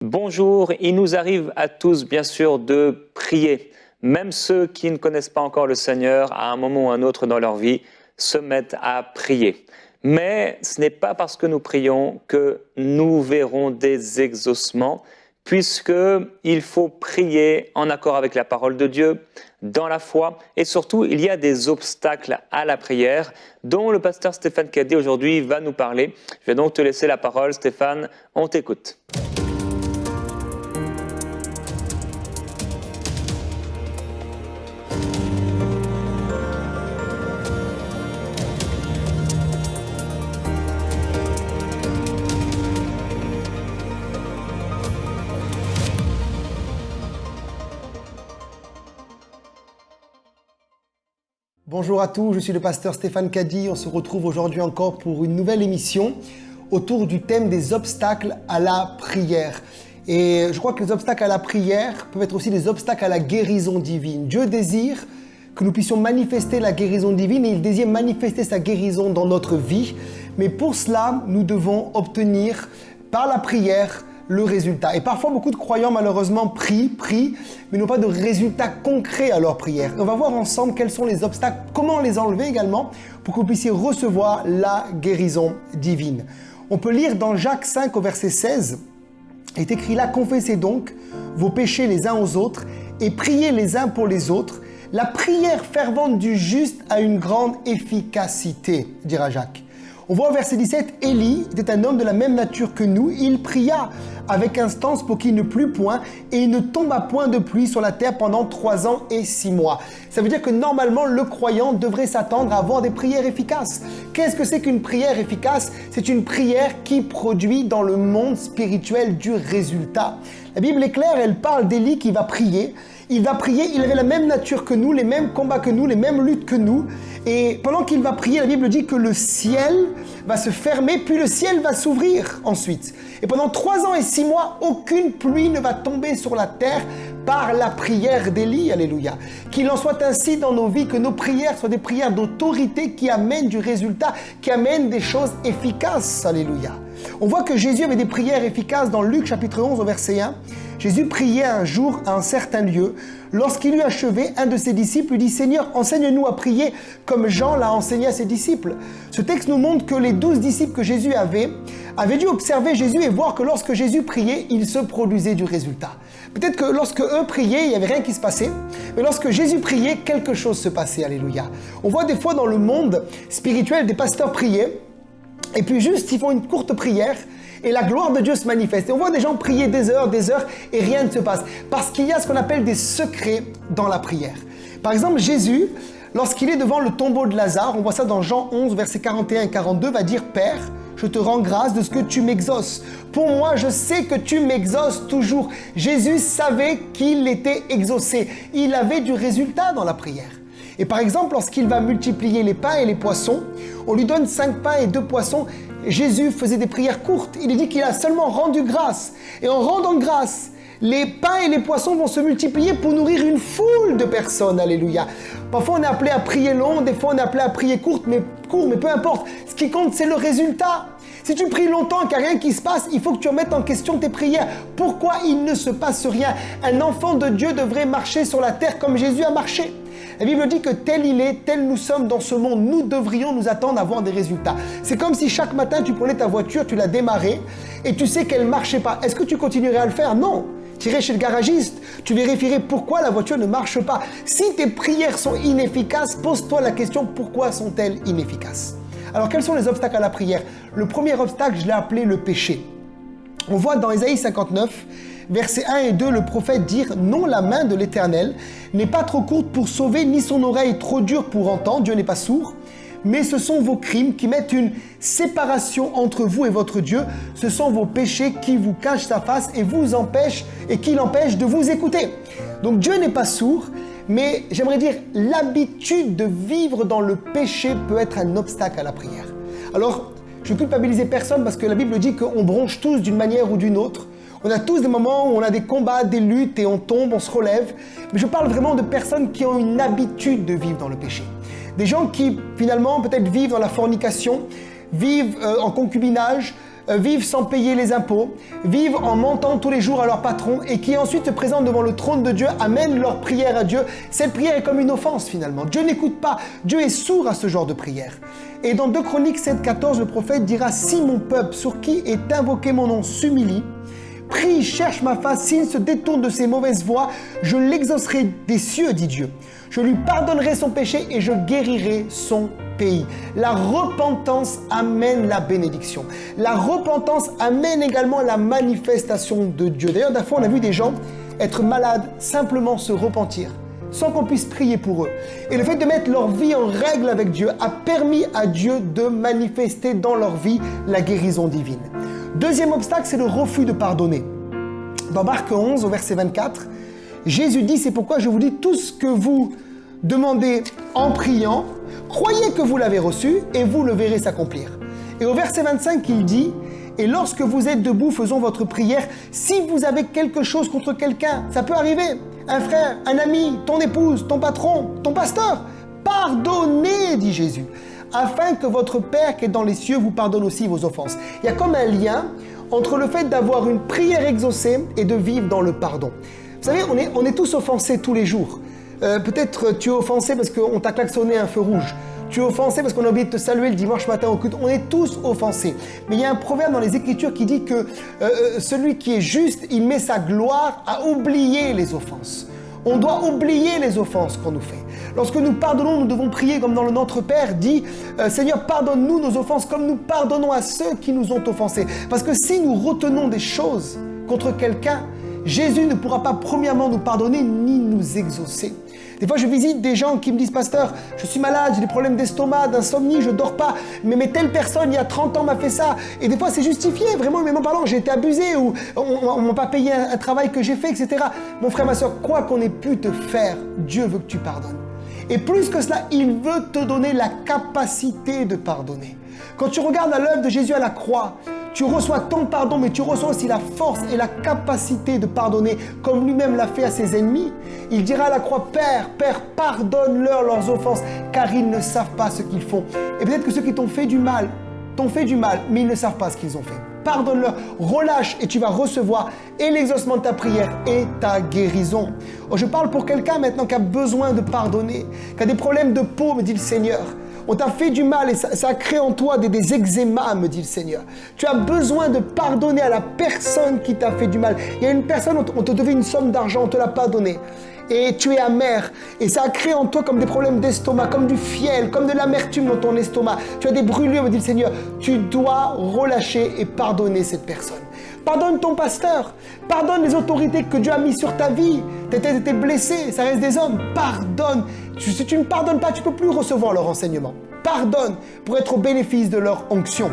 Bonjour, il nous arrive à tous bien sûr de prier. Même ceux qui ne connaissent pas encore le Seigneur, à un moment ou un autre dans leur vie, se mettent à prier. Mais ce n'est pas parce que nous prions que nous verrons des exaucements, puisqu'il faut prier en accord avec la parole de Dieu, dans la foi, et surtout il y a des obstacles à la prière dont le pasteur Stéphane Caddy aujourd'hui va nous parler. Je vais donc te laisser la parole, Stéphane, on t'écoute. Bonjour à tous, je suis le pasteur Stéphane Caddy. On se retrouve aujourd'hui encore pour une nouvelle émission autour du thème des obstacles à la prière. Et je crois que les obstacles à la prière peuvent être aussi des obstacles à la guérison divine. Dieu désire que nous puissions manifester la guérison divine et il désire manifester sa guérison dans notre vie. Mais pour cela, nous devons obtenir par la prière le résultat. Et parfois, beaucoup de croyants, malheureusement, prient, mais n'ont pas de résultat concret à leur prière. On va voir ensemble quels sont les obstacles, comment les enlever également, pour que vous puissiez recevoir la guérison divine. On peut lire dans Jacques 5 au verset 16, il est écrit là, « Confessez donc vos péchés les uns aux autres et priez les uns pour les autres. La prière fervente du juste a une grande efficacité, dira Jacques. » On voit au verset 17, « Élie était un homme de la même nature que nous. Il pria avec instance pour qu'il ne plût point et il ne tomba point de pluie sur la terre pendant 3 ans et 6 mois. » Ça veut dire que normalement, le croyant devrait s'attendre à avoir des prières efficaces. Qu'est-ce que c'est qu'une prière efficace? C'est une prière qui produit dans le monde spirituel du résultat. La Bible est claire, elle parle d'Élie qui va prier. Il va prier, il avait la même nature que nous, les mêmes combats que nous, les mêmes luttes que nous. Et pendant qu'il va prier, la Bible dit que le ciel va se fermer, puis le ciel va s'ouvrir ensuite. Et pendant 3 ans et 6 mois, aucune pluie ne va tomber sur la terre par la prière d'Élie. Alléluia. Qu'il en soit ainsi dans nos vies, que nos prières soient des prières d'autorité qui amènent du résultat, qui amènent des choses efficaces. Alléluia. On voit que Jésus avait des prières efficaces dans Luc chapitre 11 au verset 1. Jésus priait un jour à un certain lieu. Lorsqu'il eut achevé, un de ses disciples lui dit « Seigneur, enseigne-nous à prier comme Jean l'a enseigné à ses disciples. » Ce texte nous montre que les 12 disciples que Jésus avaient dû observer Jésus et voir que lorsque Jésus priait, il se produisait du résultat. Peut-être que lorsque eux priaient, il n'y avait rien qui se passait, mais lorsque Jésus priait, quelque chose se passait. Alléluia. On voit des fois dans le monde spirituel des pasteurs prier, et puis juste ils font une courte prière, et la gloire de Dieu se manifeste. Et on voit des gens prier des heures, et rien ne se passe. Parce qu'il y a ce qu'on appelle des secrets dans la prière. Par exemple, Jésus, lorsqu'il est devant le tombeau de Lazare, on voit ça dans Jean 11, versets 41 et 42, va dire « Père, je te rends grâce de ce que tu m'exauces. Pour moi, je sais que tu m'exauces toujours. » Jésus savait qu'il était exaucé. Il avait du résultat dans la prière. Et par exemple, lorsqu'il va multiplier les pains et les poissons, on lui donne 5 pains et 2 poissons. Jésus faisait des prières courtes. Il dit qu'il a seulement rendu grâce. Et en rendant grâce, les pains et les poissons vont se multiplier pour nourrir une foule de personnes. Alléluia. Parfois, on est appelé à prier long, des fois, on est appelé à prier court, mais peu importe. Ce qui compte, c'est le résultat. Si tu pries longtemps et qu'il n'y a rien qui se passe, il faut que tu remettes en question tes prières. Pourquoi il ne se passe rien? Un enfant de Dieu devrait marcher sur la terre comme Jésus a marché. La Bible dit que tel il est, tel nous sommes dans ce monde. Nous devrions nous attendre à avoir des résultats. C'est comme si chaque matin tu prenais ta voiture, tu la démarrais et tu sais qu'elle ne marchait pas. Est-ce que tu continuerais à le faire? Non. Tu irais chez le garagiste, tu vérifierais pourquoi la voiture ne marche pas. Si tes prières sont inefficaces, pose-toi la question, pourquoi sont-elles inefficaces? Alors quels sont les obstacles à la prière? Le premier obstacle, je l'ai appelé le péché. On voit dans Ésaïe 59, versets 1 et 2, le prophète dire « Non, la main de l'Éternel n'est pas trop courte pour sauver, ni son oreille trop dure pour entendre. » Dieu n'est pas sourd. Mais ce sont vos crimes qui mettent une séparation entre vous et votre Dieu. Ce sont vos péchés qui vous cachent sa face et qui l'empêchent de vous écouter. Donc Dieu n'est pas sourd, mais j'aimerais dire l'habitude de vivre dans le péché peut être un obstacle à la prière. Alors, je ne culpabilise personne parce que la Bible dit qu'on bronche tous d'une manière ou d'une autre. On a tous des moments où on a des combats, des luttes et on tombe, on se relève. Mais je parle vraiment de personnes qui ont une habitude de vivre dans le péché. Des gens qui finalement peut-être vivent dans la fornication, vivent en concubinage, vivent sans payer les impôts, vivent en mentant tous les jours à leur patron et qui ensuite se présentent devant le trône de Dieu, amènent leur prière à Dieu. Cette prière est comme une offense finalement. Dieu n'écoute pas, Dieu est sourd à ce genre de prière. Et dans 2 Chroniques 7,14, le prophète dira « Si mon peuple, sur qui est invoqué mon nom, s'humilie, prie, cherche ma face, s'il se détourne de ses mauvaises voies, je l'exaucerai des cieux, dit Dieu. Je lui pardonnerai son péché et je guérirai son pays. » La repentance amène la bénédiction. La repentance amène également la manifestation de Dieu. D'ailleurs, d'un fois, on a vu des gens être malades, simplement se repentir, sans qu'on puisse prier pour eux. Et le fait de mettre leur vie en règle avec Dieu a permis à Dieu de manifester dans leur vie la guérison divine. Deuxième obstacle, c'est le refus de pardonner. Dans Marc 11, au verset 24, Jésus dit « C'est pourquoi je vous dis tout ce que vous demandez en priant, croyez que vous l'avez reçu et vous le verrez s'accomplir. » Et au verset 25, il dit « Et lorsque vous êtes debout, faisons votre prière. Si vous avez quelque chose contre quelqu'un, ça peut arriver, un frère, un ami, ton épouse, ton patron, ton pasteur, pardonnez, dit Jésus, afin que votre Père qui est dans les cieux vous pardonne aussi vos offenses. » Il y a comme un lien entre le fait d'avoir une prière exaucée et de vivre dans le pardon. Vous savez, on est tous offensés tous les jours. Peut-être tu es offensé parce qu'on t'a klaxonné un feu rouge. Tu es offensé parce qu'on a oublié de te saluer le dimanche matin au culte. On est tous offensés. Mais il y a un proverbe dans les Écritures qui dit que celui qui est juste, il met sa gloire à oublier les offenses. On doit oublier les offenses qu'on nous fait. Lorsque nous pardonnons, nous devons prier comme dans le Notre Père dit « Seigneur, pardonne-nous nos offenses comme nous pardonnons à ceux qui nous ont offensés. » Parce que si nous retenons des choses contre quelqu'un, Jésus ne pourra pas premièrement nous pardonner ni nous exaucer. Des fois, je visite des gens qui me disent « Pasteur, je suis malade, j'ai des problèmes d'estomac, d'insomnie, je ne dors pas. Mais telle personne, il y a 30 ans, m'a fait ça. » Et des fois, c'est justifié, vraiment, humainement parlant. J'ai été abusé ou on ne m'a pas payé un travail que j'ai fait, etc. Mon frère, ma soeur, quoi qu'on ait pu te faire, Dieu veut que tu pardonnes. Et plus que cela, il veut te donner la capacité de pardonner. Quand tu regardes à l'œuvre de Jésus à la croix, tu reçois ton pardon, mais tu reçois aussi la force et la capacité de pardonner, comme lui-même l'a fait à ses ennemis. Il dira à la croix, Père, pardonne-leur leurs offenses, car ils ne savent pas ce qu'ils font. Et peut-être que ceux qui t'ont fait du mal, mais ils ne savent pas ce qu'ils ont fait. Pardonne-leur, relâche et tu vas recevoir et l'exaucement de ta prière et ta guérison. Je parle pour quelqu'un maintenant qui a besoin de pardonner, qui a des problèmes de peau, me dit le Seigneur. On t'a fait du mal et ça a créé en toi des eczémas, me dit le Seigneur. Tu as besoin de pardonner à la personne qui t'a fait du mal. Il y a une personne, on te devait une somme d'argent, on ne te l'a pas donnée. Et tu es amer. Et ça a créé en toi comme des problèmes d'estomac, comme du fiel, comme de l'amertume dans ton estomac. Tu as des brûlures, me dit le Seigneur. Tu dois relâcher et pardonner cette personne. Pardonne ton pasteur. Pardonne les autorités que Dieu a mis sur ta vie. Tu as été blessé, ça reste des hommes. Pardonne. Si tu ne pardonnes pas, tu ne peux plus recevoir leur enseignement. Pardonne pour être au bénéfice de leur onction.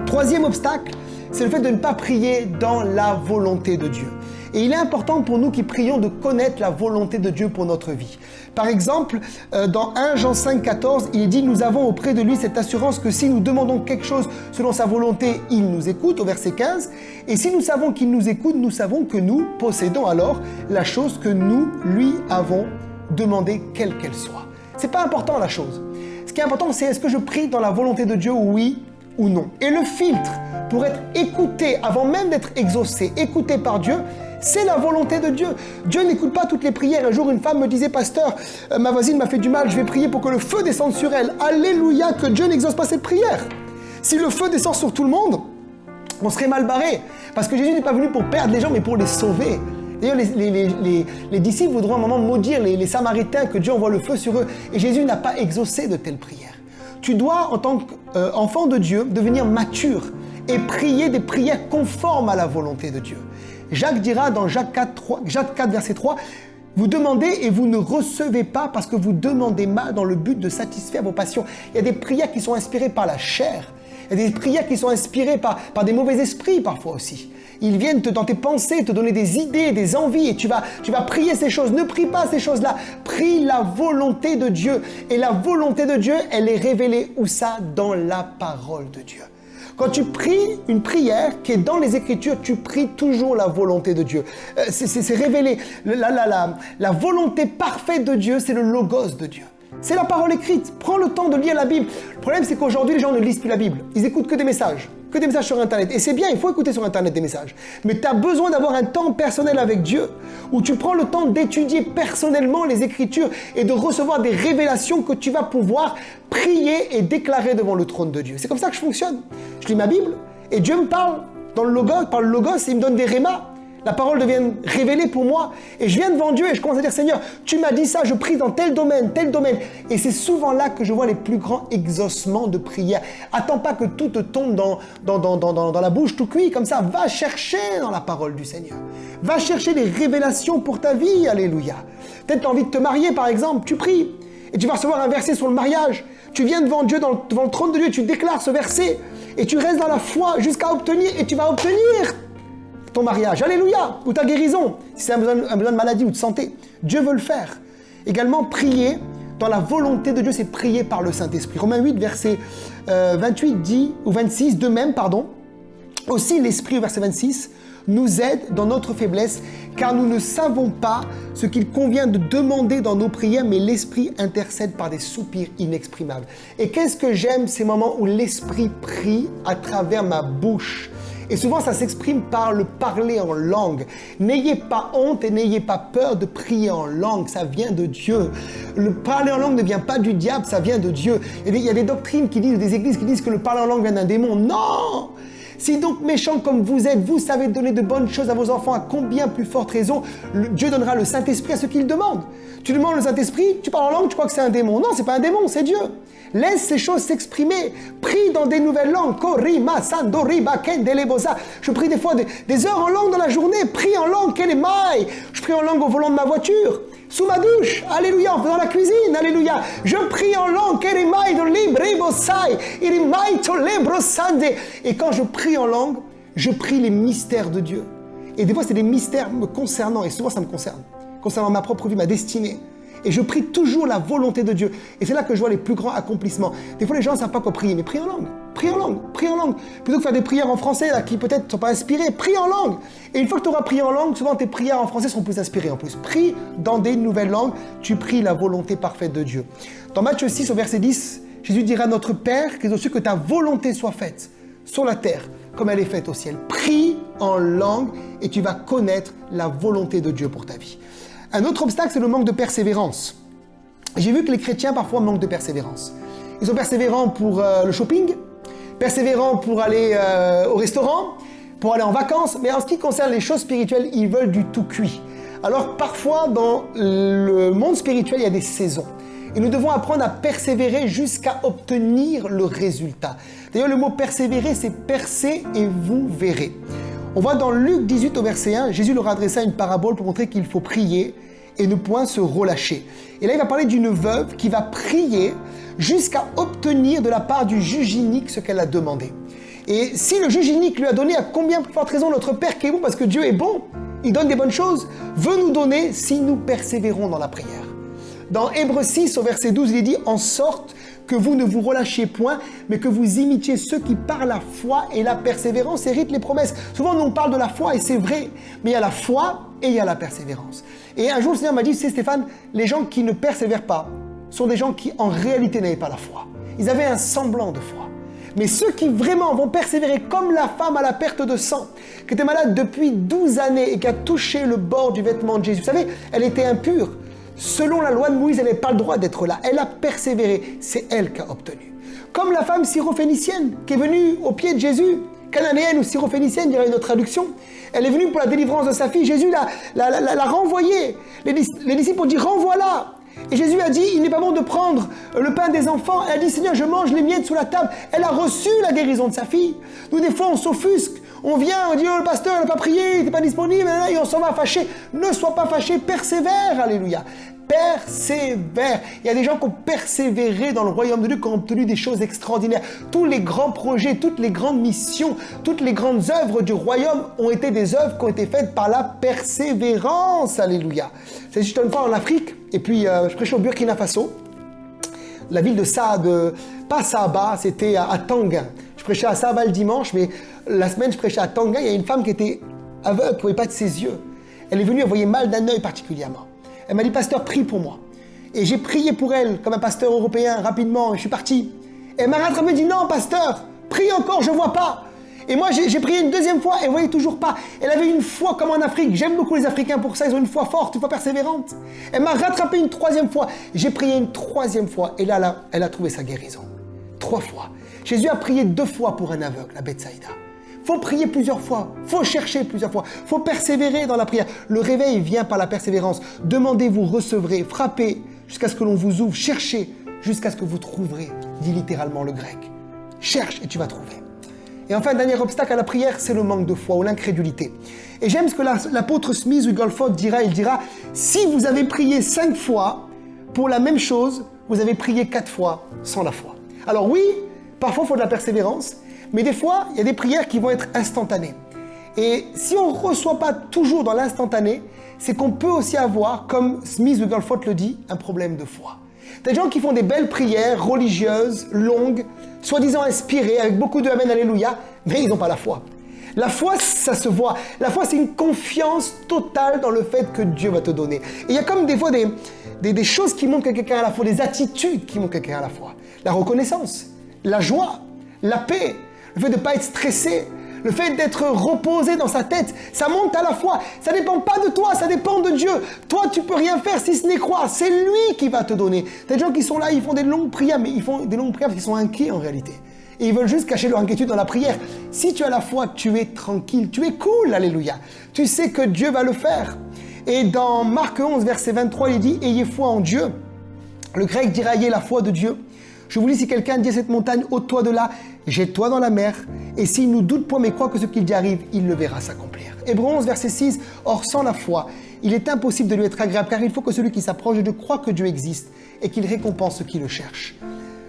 Troisième obstacle, c'est le fait de ne pas prier dans la volonté de Dieu. Et il est important pour nous qui prions de connaître la volonté de Dieu pour notre vie. Par exemple, dans 1 Jean 5, 14, il dit « Nous avons auprès de lui cette assurance que si nous demandons quelque chose selon sa volonté, il nous écoute » au verset 15. Et si nous savons qu'il nous écoute, nous savons que nous possédons alors la chose que nous lui avons demandée, quelle qu'elle soit. C'est pas important la chose. Ce qui est important, c'est est-ce que je prie dans la volonté de Dieu, oui ou non. Et le filtre pour être écouté, avant même d'être exaucé, écouté par Dieu, c'est la volonté de Dieu. Dieu n'écoute pas toutes les prières. Un jour, une femme me disait, pasteur, ma voisine m'a fait du mal, je vais prier pour que le feu descende sur elle. Alléluia, que Dieu n'exauce pas cette prière. Si le feu descend sur tout le monde, on serait mal barré. Parce que Jésus n'est pas venu pour perdre les gens, mais pour les sauver. D'ailleurs, les disciples voudront à un moment maudire les Samaritains, que Dieu envoie le feu sur eux. Et Jésus n'a pas exaucé de telles prières. Tu dois, en tant qu'enfant de Dieu, devenir mature et prier des prières conformes à la volonté de Dieu. Jacques dira dans Jacques 4, verset 3, « Vous demandez et vous ne recevez pas parce que vous demandez mal dans le but de satisfaire vos passions. » Il y a des prières qui sont inspirées par la chair. Il y a des prières qui sont inspirées par des mauvais esprits parfois aussi. Ils viennent dans tes pensées te donner des idées, des envies et tu vas prier ces choses. Ne prie pas ces choses-là. Prie la volonté de Dieu. Et la volonté de Dieu, elle est révélée où ça? Dans la parole de Dieu. Quand tu pries une prière qui est dans les Écritures, tu pries toujours la volonté de Dieu. C'est révélé. La volonté parfaite de Dieu, c'est le logos de Dieu. C'est la parole écrite. Prends le temps de lire la Bible. Le problème, c'est qu'aujourd'hui, les gens ne lisent plus la Bible. Ils écoutent que des messages que des messages sur Internet. Et c'est bien, il faut écouter sur Internet des messages. Mais tu as besoin d'avoir un temps personnel avec Dieu, où tu prends le temps d'étudier personnellement les Écritures et de recevoir des révélations que tu vas pouvoir prier et déclarer devant le trône de Dieu. C'est comme ça que je fonctionne. Je lis ma Bible et Dieu me parle dans le Logos, par le Logos, il me donne des rémas. La parole devient révélée pour moi et je viens devant Dieu et je commence à dire Seigneur, tu m'as dit ça, je prie dans tel domaine, tel domaine. Et c'est souvent là que je vois les plus grands exaucements de prière. Attends pas que tout te tombe dans la bouche tout cuit comme ça. Va chercher dans la parole du Seigneur. Va chercher des révélations pour ta vie. Alléluia. Peut-être tu as envie de te marier par exemple, tu pries et tu vas recevoir un verset sur le mariage. Tu viens devant Dieu, devant le trône de Dieu, tu déclares ce verset et tu restes dans la foi jusqu'à obtenir et tu vas obtenir ton mariage, alléluia, ou ta guérison, si c'est un besoin de maladie ou de santé. Dieu veut le faire. Également, prier dans la volonté de Dieu, c'est prier par le Saint-Esprit. Romains 8, verset 28 dit, ou 26, de même, pardon, aussi l'Esprit, au verset 26, nous aide dans notre faiblesse, car nous ne savons pas ce qu'il convient de demander dans nos prières, mais l'Esprit intercède par des soupirs inexprimables. Et qu'est-ce que j'aime, ces moments où l'Esprit prie à travers ma bouche. Et souvent, ça s'exprime par le parler en langue. N'ayez pas honte et n'ayez pas peur de prier en langue, ça vient de Dieu. Le parler en langue ne vient pas du diable, ça vient de Dieu. Il y a des doctrines qui disent, des églises qui disent que le parler en langue vient d'un démon. Non! Si donc méchants comme vous êtes, vous savez donner de bonnes choses à vos enfants, à combien plus forte raison Dieu donnera le Saint-Esprit à ceux qui le demandent. Tu demandes le Saint-Esprit, tu parles en langue, tu crois que c'est un démon. Non, c'est pas un démon, c'est Dieu. Laisse ces choses s'exprimer. Prie dans des nouvelles langues. Je prie des fois des heures en langue dans la journée. Prie en langue. Je prie en langue au volant de ma voiture, sous ma douche. Alléluia. En faisant la cuisine. Alléluia. Je prie en langue. Et quand je prie en langue, je prie les mystères de Dieu. Et des fois, c'est des mystères me concernant. Et souvent, ça me concerne. Concernant ma propre vie, ma destinée. Et je prie toujours la volonté de Dieu. Et c'est là que je vois les plus grands accomplissements. Des fois, les gens ne savent pas quoi prier, mais prie en langue. Prie en langue. Prie en langue. Plutôt que faire des prières en français, là, qui peut-être ne sont pas inspirées, prie en langue. Et une fois que tu auras prié en langue, souvent tes prières en français seront plus inspirées en plus. Prie dans des nouvelles langues. Tu pries la volonté parfaite de Dieu. Dans Matthieu 6, au verset 10, Jésus dira à notre Père, qui est au ciel, que ta volonté soit faite sur la terre, comme elle est faite au ciel. Prie en langue et tu vas connaître la volonté de Dieu pour ta vie. Un autre obstacle, c'est le manque de persévérance. J'ai vu que les chrétiens, parfois, manquent de persévérance. Ils sont persévérants pour le shopping, persévérants pour aller au restaurant, pour aller en vacances, mais en ce qui concerne les choses spirituelles, ils veulent du tout cuit. Alors, parfois, dans le monde spirituel, il y a des saisons. Et nous devons apprendre à persévérer jusqu'à obtenir le résultat. D'ailleurs, le mot persévérer, c'est percer et vous verrez. On voit dans Luc 18 au verset 1, Jésus leur adressa une parabole pour montrer qu'il faut prier et ne point se relâcher. Et là, il va parler d'une veuve qui va prier jusqu'à obtenir de la part du juge inique ce qu'elle a demandé. Et si le juge inique lui a donné, à combien plus forte raison notre Père qui est bon, parce que Dieu est bon, il donne des bonnes choses, veut nous donner si nous persévérons dans la prière. Dans Hébreux 6 au verset 12, il est dit « En sorte que vous ne vous relâchiez point, mais que vous imitiez ceux qui par la foi et la persévérance héritent les promesses. » Souvent, nous on parle de la foi et c'est vrai, mais il y a la foi et il y a la persévérance. Et un jour, le Seigneur m'a dit, c'est Stéphane, les gens qui ne persévèrent pas sont des gens qui en réalité n'avaient pas la foi. Ils avaient un semblant de foi. Mais ceux qui vraiment vont persévérer, comme la femme à la perte de sang, qui était malade depuis 12 années et qui a touché le bord du vêtement de Jésus. Vous savez, elle était impure. Selon la loi de Moïse, elle n'avait pas le droit d'être là. Elle a persévéré. C'est elle qui a obtenu. Comme la femme syrophénicienne qui est venue au pied de Jésus, cananéenne ou syrophénicienne, dirait une autre traduction. Elle est venue pour la délivrance de sa fille. Jésus l'a renvoyée. Les disciples ont dit « renvoie-la ». Et Jésus a dit « il n'est pas bon de prendre le pain des enfants ». Elle a dit « Seigneur, je mange les miettes sous la table ». Elle a reçu la guérison de sa fille. Nous, des fois, on s'offusque. On vient, on dit « oh, le pasteur, il n'a pas prié, il n'était pas disponible ». Et on s'en va fâché. Ne sois pas fâché, persévère. Alléluia. Persévère. Il y a des gens qui ont persévéré dans le royaume de Dieu, qui ont obtenu des choses extraordinaires. Tous les grands projets, toutes les grandes missions, toutes les grandes œuvres du royaume ont été des œuvres qui ont été faites par la persévérance. Alléluia. C'est juste une fois en Afrique, et puis je prêchais au Burkina Faso, la ville de pas Saba, c'était à Tanguin. Je prêchais à Saba le dimanche, mais la semaine je prêchais à Tanguin. Il y a une femme qui était aveugle, qui ne voyait pas de ses yeux. Elle est venue, elle voyait mal d'un œil particulièrement. Elle m'a dit, pasteur, prie pour moi. Et j'ai prié pour elle, comme un pasteur européen, rapidement, et je suis parti. Et elle m'a rattrapé et dit, non, pasteur, prie encore, je ne vois pas. Et moi, j'ai prié une deuxième fois et elle voyait toujours pas. Elle avait une foi comme en Afrique. J'aime beaucoup les Africains pour ça. Ils ont une foi forte, une foi persévérante. Elle m'a rattrapé une troisième fois. J'ai prié une troisième fois et là, elle a trouvé sa guérison. 3 fois. Jésus a prié 2 fois pour un aveugle à Bethsaïda. Faut prier plusieurs fois, faut chercher plusieurs fois, faut persévérer dans la prière. Le réveil vient par la persévérance. Demandez, vous recevrez, frappez jusqu'à ce que l'on vous ouvre, cherchez jusqu'à ce que vous trouverez, dit littéralement le grec. Cherche et tu vas trouver. Et enfin, dernier obstacle à la prière, c'est le manque de foi ou l'incrédulité. Et j'aime ce que l'apôtre Smith Wigglesworth dira, il dira, si vous avez prié 5 fois pour la même chose, vous avez prié 4 fois sans la foi. Alors oui, parfois il faut de la persévérance, mais des fois, il y a des prières qui vont être instantanées. Et si on ne reçoit pas toujours dans l'instantané, c'est qu'on peut aussi avoir, comme Smith Wigglesworth le dit, un problème de foi. Des gens qui font des belles prières religieuses, longues, soi-disant inspirées, avec beaucoup de Amen, Alléluia, mais ils n'ont pas la foi. La foi, ça se voit. La foi, c'est une confiance totale dans le fait que Dieu va te donner. Et il y a comme des fois des choses qui montrent que quelqu'un a la foi, des attitudes qui montrent que quelqu'un a la foi. La reconnaissance, la joie, la paix, le fait de ne pas être stressé, le fait d'être reposé dans sa tête, ça monte à la foi. Ça ne dépend pas de toi, ça dépend de Dieu. Toi, tu ne peux rien faire si ce n'est croire. C'est lui qui va te donner. Il y a des gens qui sont là, ils font des longues prières, mais ils font des longues prières parce qu'ils sont inquiets en réalité. Et ils veulent juste cacher leur inquiétude dans la prière. Si tu as la foi, tu es tranquille, tu es cool, alléluia. Tu sais que Dieu va le faire. Et dans Marc 11, verset 23, il dit « Ayez foi en Dieu ». Le grec dira « Ayez la foi de Dieu ». Je vous lis, si quelqu'un dit à cette montagne, ôte-toi de là, jette-toi dans la mer, et s'il ne doute point mais croit que ce qu'il dit arrive, il le verra s'accomplir. Hébreux 11, verset 6, or sans la foi, il est impossible de lui être agréable, car il faut que celui qui s'approche de Dieu croit que Dieu existe, et qu'il récompense ceux qui le cherchent.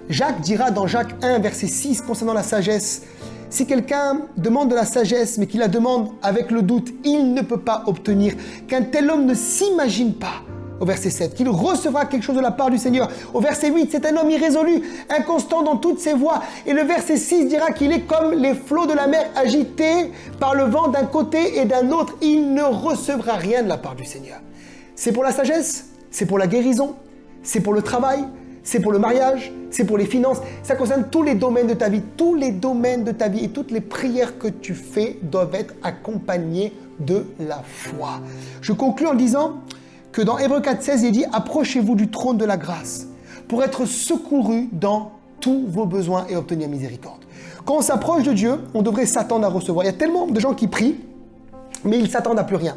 Jacques dira dans Jacques 1, verset 6, concernant la sagesse, si quelqu'un demande de la sagesse, mais qu'il la demande avec le doute, il ne peut pas obtenir, qu'un tel homme ne s'imagine pas, au verset 7, qu'il recevra quelque chose de la part du Seigneur. Au verset 8, c'est un homme irrésolu, inconstant dans toutes ses voies. Et le verset 6 dira qu'il est comme les flots de la mer agités par le vent d'un côté et d'un autre. Il ne recevra rien de la part du Seigneur. C'est pour la sagesse, c'est pour la guérison, c'est pour le travail, c'est pour le mariage, c'est pour les finances. Ça concerne tous les domaines de ta vie. Tous les domaines de ta vie et toutes les prières que tu fais doivent être accompagnées de la foi. Je conclus en disant que dans Hébreux 4,16, il dit « Approchez-vous du trône de la grâce pour être secouru dans tous vos besoins et obtenir miséricorde. » Quand on s'approche de Dieu, on devrait s'attendre à recevoir. Il y a tellement de gens qui prient, mais ils ne s'attendent à plus rien.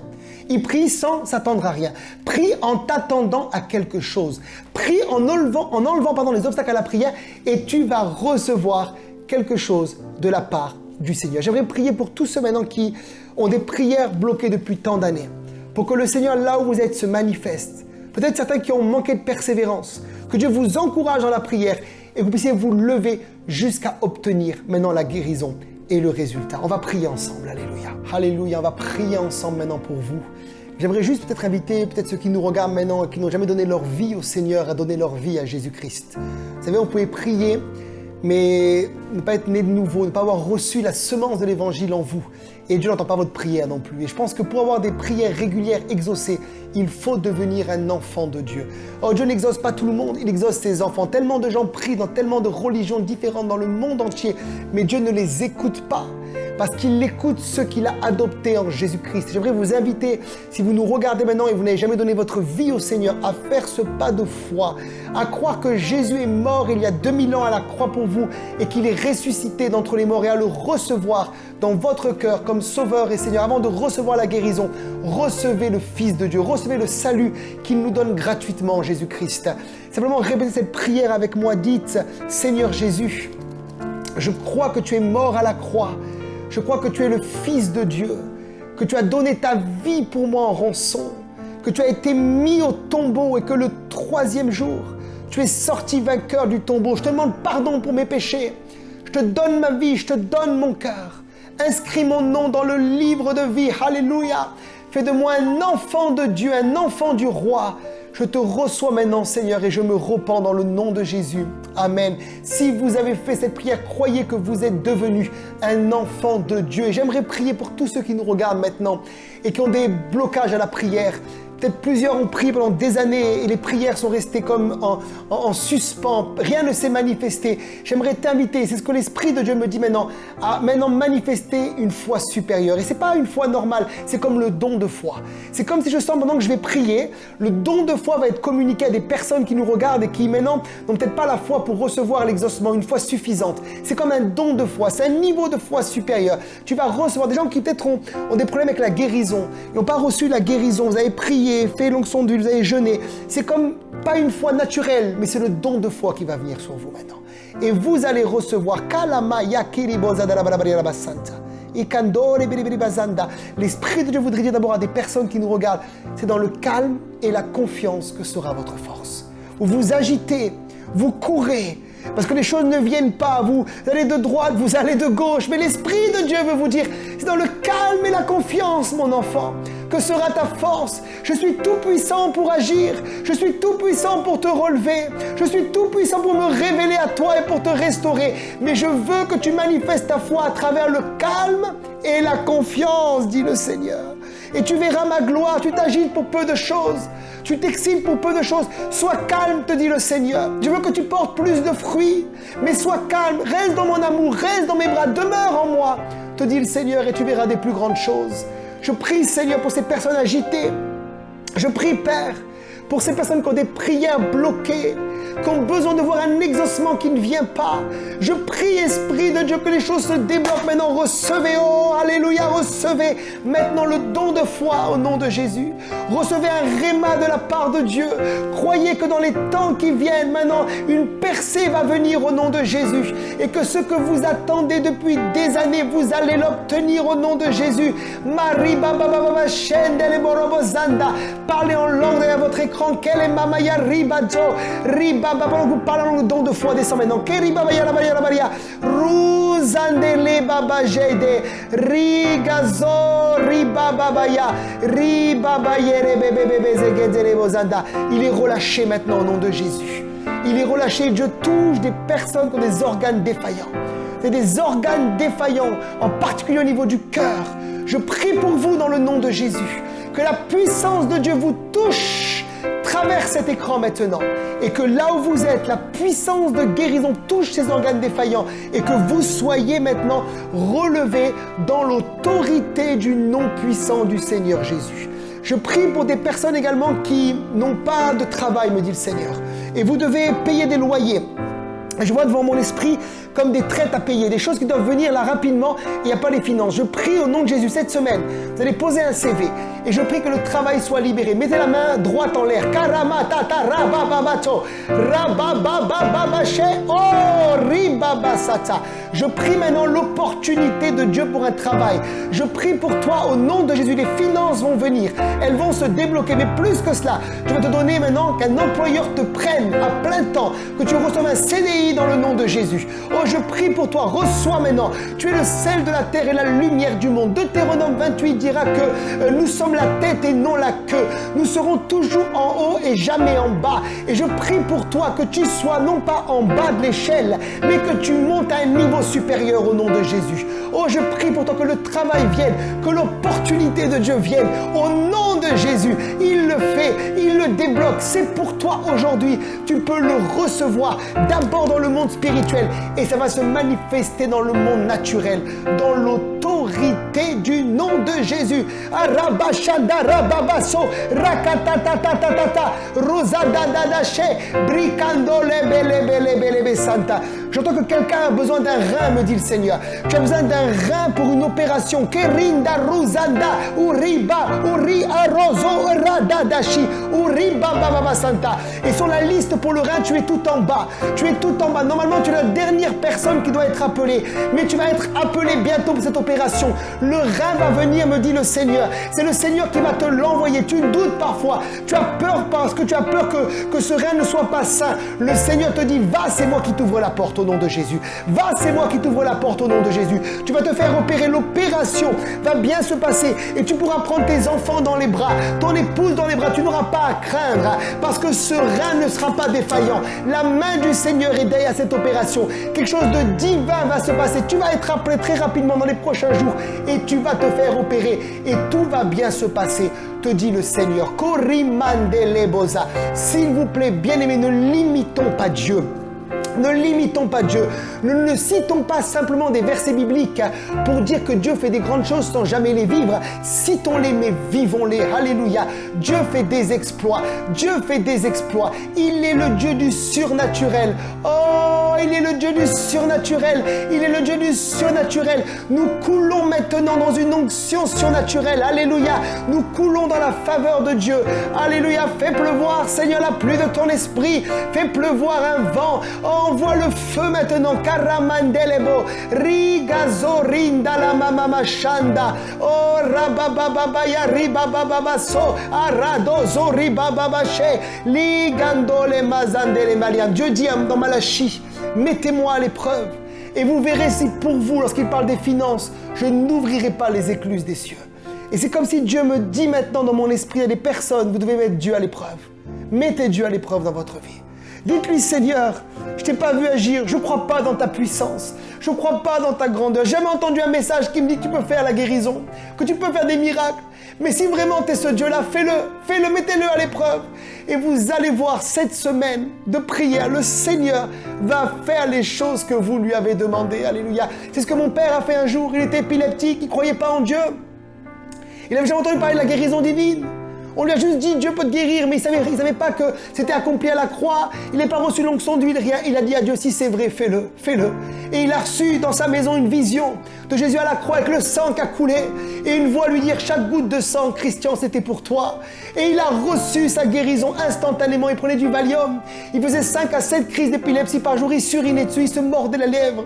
Ils prient sans s'attendre à rien. Prie en t'attendant à quelque chose. Prie en enlevant les obstacles à la prière et tu vas recevoir quelque chose de la part du Seigneur. J'aimerais prier pour tous ceux maintenant qui ont des prières bloquées depuis tant d'années. Pour que le Seigneur, là où vous êtes, se manifeste. Peut-être certains qui ont manqué de persévérance. Que Dieu vous encourage dans la prière et que vous puissiez vous lever jusqu'à obtenir maintenant la guérison et le résultat. On va prier ensemble. Alléluia. Alléluia. On va prier ensemble maintenant pour vous. J'aimerais juste peut-être inviter ceux qui nous regardent maintenant et qui n'ont jamais donné leur vie au Seigneur à donner leur vie à Jésus-Christ. Vous savez, on pouvait prier, mais ne pas être né de nouveau, ne pas avoir reçu la semence de l'Évangile en vous. Et Dieu n'entend pas votre prière non plus. Et je pense que pour avoir des prières régulières exaucées, il faut devenir un enfant de Dieu. Or, Dieu n'exauce pas tout le monde, il exauce ses enfants. Tellement de gens prient dans tellement de religions différentes dans le monde entier, mais Dieu ne les écoute pas. Parce qu'il écoute ceux qu'il a adoptés en Jésus-Christ. J'aimerais vous inviter, si vous nous regardez maintenant et vous n'avez jamais donné votre vie au Seigneur, à faire ce pas de foi, à croire que Jésus est mort il y a 2000 ans à la croix pour vous et qu'il est ressuscité d'entre les morts et à le recevoir dans votre cœur comme Sauveur et Seigneur. Avant de recevoir la guérison, recevez le Fils de Dieu, recevez le salut qu'il nous donne gratuitement en Jésus-Christ. Simplement répétez cette prière avec moi, dites « Seigneur Jésus, je crois que tu es mort à la croix. Je crois que tu es le Fils de Dieu, que tu as donné ta vie pour moi en rançon, que tu as été mis au tombeau et que le 3e jour, tu es sorti vainqueur du tombeau. Je te demande pardon pour mes péchés. Je te donne ma vie, je te donne mon cœur. Inscris mon nom dans le livre de vie. Alléluia. Fais de moi un enfant de Dieu, un enfant du roi. Je te reçois maintenant, Seigneur, et je me repens dans le nom de Jésus. Amen. Si vous avez fait cette prière, croyez que vous êtes devenu un enfant de Dieu. Et j'aimerais prier pour tous ceux qui nous regardent maintenant et qui ont des blocages à la prière, peut-être plusieurs ont prié pendant des années et les prières sont restées comme en suspens. Rien ne s'est manifesté. J'aimerais t'inviter, c'est ce que l'Esprit de Dieu me dit maintenant, à maintenant manifester une foi supérieure. Et ce n'est pas une foi normale, c'est comme le don de foi. C'est comme si je sens pendant que je vais prier, le don de foi va être communiqué à des personnes qui nous regardent et qui maintenant n'ont peut-être pas la foi pour recevoir l'exaucement, une foi suffisante. C'est comme un don de foi, c'est un niveau de foi supérieur. Tu vas recevoir des gens qui peut-être ont des problèmes avec la guérison. Ils n'ont pas reçu la guérison, vous avez prié, fait l'onction d'huile, vous avez jeûné. C'est comme pas une foi naturelle, mais c'est le don de foi qui va venir sur vous maintenant. Et vous allez recevoir l'Esprit de Dieu voudrait dire d'abord à des personnes qui nous regardent, c'est dans le calme et la confiance que sera votre force. Vous vous agitez, vous courez, parce que les choses ne viennent pas, vous allez de droite, vous allez de gauche, mais l'Esprit de Dieu veut vous dire, c'est dans le calme et la confiance, mon enfant, que sera ta force. Je suis tout puissant pour agir, je suis tout puissant pour te relever, je suis tout puissant pour me révéler à toi et pour te restaurer, mais je veux que tu manifestes ta foi à travers le calme et la confiance, dit le Seigneur. Et tu verras ma gloire, tu t'agites pour peu de choses, tu t'excites pour peu de choses. Sois calme, te dit le Seigneur. Je veux que tu portes plus de fruits, mais sois calme, reste dans mon amour, reste dans mes bras, demeure en moi, te dit le Seigneur, et tu verras des plus grandes choses. Je prie, Seigneur, pour ces personnes agitées. Je prie, Père, pour ces personnes qui ont des prières bloquées, qui ont besoin de voir un exaucement qui ne vient pas. Je prie, Esprit de Dieu, que les choses se débloquent maintenant. Recevez, oh, alléluia, recevez maintenant le don de foi au nom de Jésus. Recevez un réma de la part de Dieu. Croyez que dans les temps qui viennent maintenant, une percée va venir au nom de Jésus. Et que ce que vous attendez depuis des années, vous allez l'obtenir au nom de Jésus. Marie, baba, baba, shendele, borobo, zanda. Parlez en langue derrière votre écran. Kele, mamaya, ribazo, riba. Vous parlez dans le don de foi, descend maintenant. Ruzandele baba jede, rigazo, ribababaya, ribabayere bebebebe zegedele bozanda. Il est relâché maintenant au nom de Jésus. Il est relâché. Dieu touche des personnes qui ont des organes défaillants. C'est des organes défaillants, en particulier au niveau du cœur. Je prie pour vous dans le nom de Jésus. Que la puissance de Dieu vous touche. Traverse cet écran maintenant et que là où vous êtes, la puissance de guérison touche ces organes défaillants et que vous soyez maintenant relevés dans l'autorité du nom puissant du Seigneur Jésus. Je prie pour des personnes également qui n'ont pas de travail, me dit le Seigneur, et vous devez payer des loyers. Je vois devant mon esprit comme des traites à payer, des choses qui doivent venir là rapidement et il n'y a pas les finances. Je prie au nom de Jésus cette semaine, vous allez poser un CV et je prie que le travail soit libéré. Mettez la main droite en l'air. Karama tata rabababato rababababache oh ribabasata. Je prie maintenant l'opportunité de Dieu pour un travail. Je prie pour toi au nom de Jésus. Les finances vont venir, elles vont se débloquer. Mais plus que cela, je vais te donner maintenant qu'un employeur te prenne à plein temps, que tu reçoives un CDI dans le nom de Jésus. Oh, je prie pour toi, reçois maintenant. Tu es le sel de la terre et la lumière du monde. Deutéronome 28 dira que nous sommes la tête et non la queue. Nous serons toujours en haut et jamais en bas. Et je prie pour toi que tu sois non pas en bas de l'échelle, mais que tu montes à un niveau supérieur au nom de Jésus. Oh, je prie pour toi que le travail vienne, que l'opportunité de Dieu vienne. Au nom de Jésus, il le fait, il le débloque. C'est pour toi aujourd'hui. Tu peux le recevoir d'abord dans le monde spirituel et ça va se manifester dans le monde naturel, dans l'autorité du nom de Jésus. Arabashada rababaso rakatatatatata rosadadadache bricando lebelebelebelebe santa. J'entends que quelqu'un a besoin d'un rein, me dit le Seigneur. Tu as besoin d'un rein pour une opération. Kerinda ruzanda uriba uri arozo radadashi uriba baba santa. Et sur la liste pour le rein, tu es tout en bas. Tu es tout en bas. Normalement, tu es la dernière personne qui doit être appelée. Mais tu vas être appelé bientôt pour cette opération. Le rein va venir, me dit le Seigneur. C'est le Seigneur qui va te l'envoyer. Tu doutes parfois. Tu as peur parce que tu as peur que ce rein ne soit pas sain. Le Seigneur te dit, va, c'est moi qui t'ouvre la porte au nom de Jésus. Va, c'est moi qui t'ouvre la porte au nom de Jésus. Tu vas te faire opérer. L'opération va bien se passer et tu pourras prendre tes enfants dans les bras, ton épouse dans dans les bras, tu n'auras pas à craindre parce que ce rein ne sera pas défaillant. La main du Seigneur est derrière cette opération. Quelque chose de divin va se passer. Tu vas être appelé très rapidement dans les prochains jours et tu vas te faire opérer et tout va bien se passer, te dit le Seigneur. Korimandelebosa. S'il vous plaît, bien-aimés, ne limitons pas Dieu. Ne limitons pas Dieu. Ne citons pas simplement des versets bibliques pour dire que Dieu fait des grandes choses sans jamais les vivre. Citons-les, mais vivons-les. Alléluia. Dieu fait des exploits. Dieu fait des exploits. Il est le Dieu du surnaturel. Oh, il est le Dieu du surnaturel. Il est le Dieu du surnaturel. Nous coulons maintenant dans une onction surnaturelle. Alléluia. Nous coulons dans la faveur de Dieu. Alléluia. Fais pleuvoir, Seigneur, la pluie de ton esprit. Fais pleuvoir un vent. Envoie le feu maintenant. Karamandelebo. Rigazorinda la mama shanda. Oh rabababaya ribababaso. Aradozo ribababache. Ligandole mazandele maliam. Dieu dit dans Malachie, mettez-moi à l'épreuve et vous verrez si pour vous, lorsqu'il parle des finances, je n'ouvrirai pas les écluses des cieux. Et c'est comme si Dieu me dit maintenant dans mon esprit, il y a des personnes, vous devez mettre Dieu à l'épreuve. Mettez Dieu à l'épreuve dans votre vie. Dites-lui, Seigneur, je ne t'ai pas vu agir, je ne crois pas dans ta puissance, je ne crois pas dans ta grandeur. J'ai jamais entendu un message qui me dit que tu peux faire la guérison, que tu peux faire des miracles. Mais si vraiment tu es ce Dieu-là, fais-le, mettez-le à l'épreuve. Et vous allez voir cette semaine de prière, le Seigneur va faire les choses que vous lui avez demandées. Alléluia. C'est ce que mon père a fait un jour, il était épileptique, il ne croyait pas en Dieu. Il n'avait jamais entendu parler de la guérison divine. On lui a juste dit Dieu peut te guérir, mais il savait pas que c'était accompli à la croix. Il n'a pas reçu l'onction d'huile, rien. Il a dit à Dieu, si c'est vrai, fais-le, fais-le. Et il a reçu dans sa maison une vision de Jésus à la croix avec le sang qui a coulé. Et une voix lui dire, chaque goutte de sang, Christian, c'était pour toi. Et il a reçu sa guérison instantanément. Il prenait du Valium. Il faisait 5 à 7 crises d'épilepsie par jour. Il surinait dessus, il se mordait la lèvre.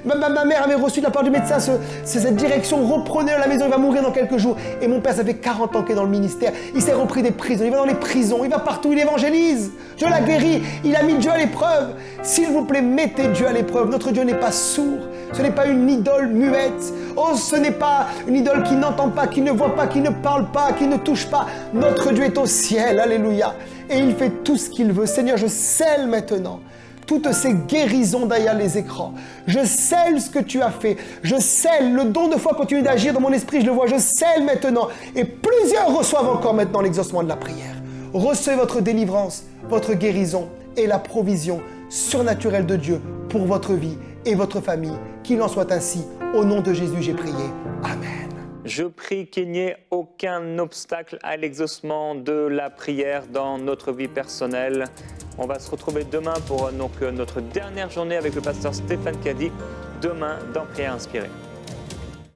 Ma mère avait reçu de la part du médecin cette direction, reprenez-le à la maison, il va mourir dans quelques jours. Et mon père, ça fait 40 ans qu'il est dans le ministère, il s'est repris des prisons, il va dans les prisons, il va partout, il évangélise. Dieu l'a guéri, il a mis Dieu à l'épreuve. S'il vous plaît, mettez Dieu à l'épreuve. Notre Dieu n'est pas sourd, ce n'est pas une idole muette. Oh, ce n'est pas une idole qui n'entend pas, qui ne voit pas, qui ne parle pas, qui ne touche pas. Notre Dieu est au ciel, alléluia. Et il fait tout ce qu'il veut. Seigneur, je scelle maintenant toutes ces guérisons derrière les écrans. Je scelle ce que tu as fait. Je scelle le don de foi continue d'agir dans mon esprit. Je le vois. Je scelle maintenant. Et plusieurs reçoivent encore maintenant l'exaucement de la prière. Recevez votre délivrance, votre guérison et la provision surnaturelle de Dieu pour votre vie et votre famille. Qu'il en soit ainsi. Au nom de Jésus, j'ai prié. Amen. Je prie qu'il n'y ait aucun obstacle à l'exaucement de la prière dans notre vie personnelle. On va se retrouver demain pour notre dernière journée avec le pasteur Stéphane Caddy, demain dans Prière Inspirée.